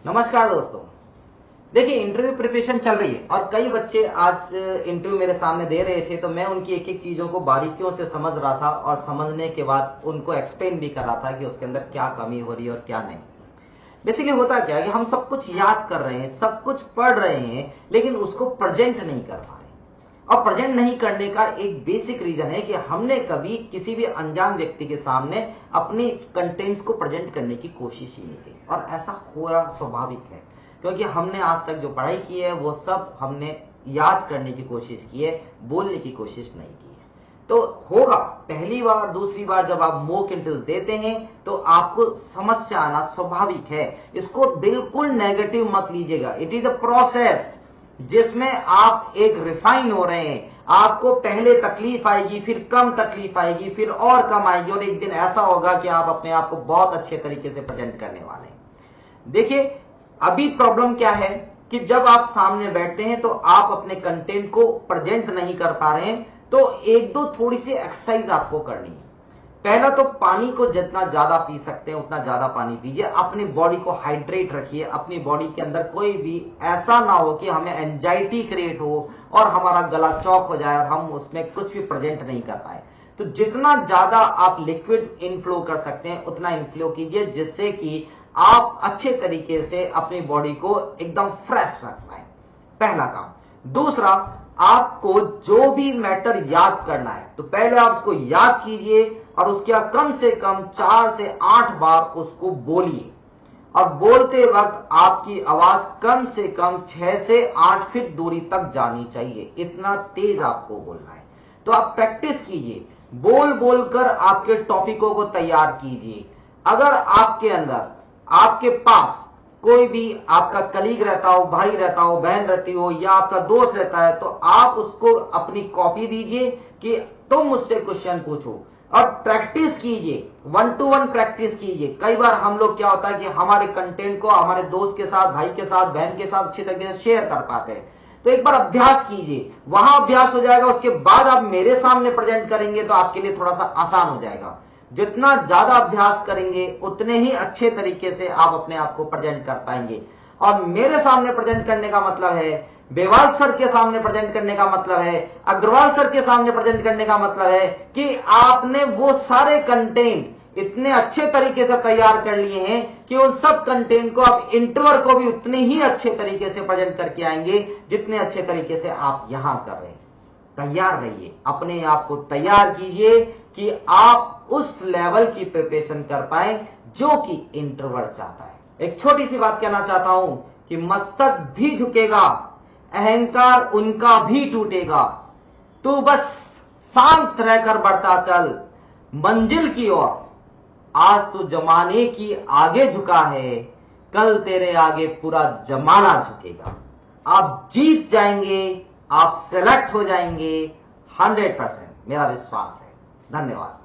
नमस्कार दोस्तों। देखिए, इंटरव्यू प्रिपरेशन चल रही है और कई बच्चे आज इंटरव्यू मेरे सामने दे रहे थे, तो मैं उनकी एक एक चीजों को बारीकियों से समझ रहा था और समझने के बाद उनको एक्सप्लेन भी कर रहा था कि उसके अंदर क्या कमी हो रही है और क्या नहीं। बेसिकली होता क्या है कि हम सब कुछ याद कर रहे हैं, सब कुछ पढ़ रहे हैं, लेकिन उसको प्रेजेंट नहीं कर पा रहे। और प्रेजेंट नहीं करने का एक बेसिक रीजन है कि हमने कभी किसी भी अनजान व्यक्ति के सामने अपने कंटेंट्स को प्रेजेंट करने की कोशिश ही नहीं की। और ऐसा हो रहा स्वाभाविक है, क्योंकि हमने आज तक जो पढ़ाई की है वो सब हमने याद करने की कोशिश की है, बोलने की कोशिश नहीं की है। तो होगा पहली बार दूसरी बार जब आप मॉक इंटरव्यूज देते हैं तो आपको समस्या आना स्वाभाविक है। इसको बिल्कुल नेगेटिव मत लीजिएगा। इट इज द प्रोसेस जिसमें आप एक रिफाइन हो रहे हैं। आपको पहले तकलीफ आएगी, फिर कम तकलीफ आएगी, फिर और कम आएगी, और एक दिन ऐसा होगा कि आप अपने आप को बहुत अच्छे तरीके से प्रेजेंट करने वाले हैं। देखिए, अभी प्रॉब्लम क्या है कि जब आप सामने बैठते हैं तो आप अपने कंटेंट को प्रेजेंट नहीं कर पा रहे हैं, तो एक दो थोड़ी सी एक्सरसाइज आपको करनी है। पहला तो पानी को जितना ज्यादा पी सकते हैं उतना ज्यादा पानी पीजिए। अपनी बॉडी को हाइड्रेट रखिए। अपनी बॉडी के अंदर कोई भी ऐसा ना हो कि हमें एंजाइटी क्रिएट हो और हमारा गला चौक हो जाए और हम उसमें कुछ भी प्रेजेंट नहीं कर पाए। तो जितना ज्यादा आप लिक्विड इनफ्लो कर सकते हैं उतना इनफ्लो कीजिए, जिससे कि आप अच्छे तरीके से अपनी बॉडी को एकदम फ्रेश रख पाए। पहला काम। दूसरा, आपको जो भी मैटर याद करना है तो पहले आप उसको याद कीजिए और उसके बाद कम से कम 4 से 8 बार उसको बोलिए। और बोलते वक्त आपकी आवाज कम से कम 6 से 8 फीट दूरी तक जानी चाहिए। इतना तेज आपको बोलना है। तो आप प्रैक्टिस कीजिए, बोल बोलकर आपके टॉपिकों को तैयार कीजिए। अगर आपके अंदर आपके पास कोई भी आपका कलीग रहता हो, भाई रहता हो, बहन रहती हो, या आपका दोस्त रहता है, तो आप उसको अपनी कॉपी दीजिए कि तुम मुझसे क्वेश्चन पूछो और प्रैक्टिस कीजिए। 1 to 1 प्रैक्टिस कीजिए। कई बार हम लोग क्या होता है कि हमारे कंटेंट को हमारे दोस्त के साथ, भाई के साथ, बहन के साथ अच्छी तरीके से शेयर कर पाते हैं। तो एक बार अभ्यास कीजिए, वहां अभ्यास हो जाएगा, उसके बाद आप मेरे सामने प्रेजेंट करेंगे तो आपके लिए थोड़ा सा आसान हो जाएगा। जितना ज्यादा अभ्यास करेंगे उतने ही अच्छे तरीके से आप अपने आप को प्रेजेंट कर पाएंगे। और मेरे सामने प्रेजेंट करने का मतलब है, बेवाल सर के सामने प्रेजेंट करने का मतलब है, अग्रवाल सर के सामने प्रेजेंट करने का मतलब है कि आपने वो सारे कंटेंट इतने अच्छे तरीके से तैयार कर लिए हैं कि उन सब कंटेंट को आप इंटरव्यूअर को भी उतने ही अच्छे तरीके से प्रेजेंट करके आएंगे जितने अच्छे तरीके से आप यहां कर रहे हैं। तैयार रहिए, अपने आप को तैयार कीजिए कि आप उस लेवल की प्रिपरेशन कर पाए जो कि इंटरव्यूअर चाहता है। एक छोटी सी बात कहना चाहता हूं कि मस्तक भी झुकेगा, अहंकार उनका भी टूटेगा। तू बस शांत रहकर बढ़ता चल मंजिल की ओर। आज तू जमाने की आगे झुका है, कल तेरे आगे पूरा जमाना झुकेगा। आप जीत जाएंगे, आप सेलेक्ट हो जाएंगे 100%, मेरा विश्वास है। धन्यवाद।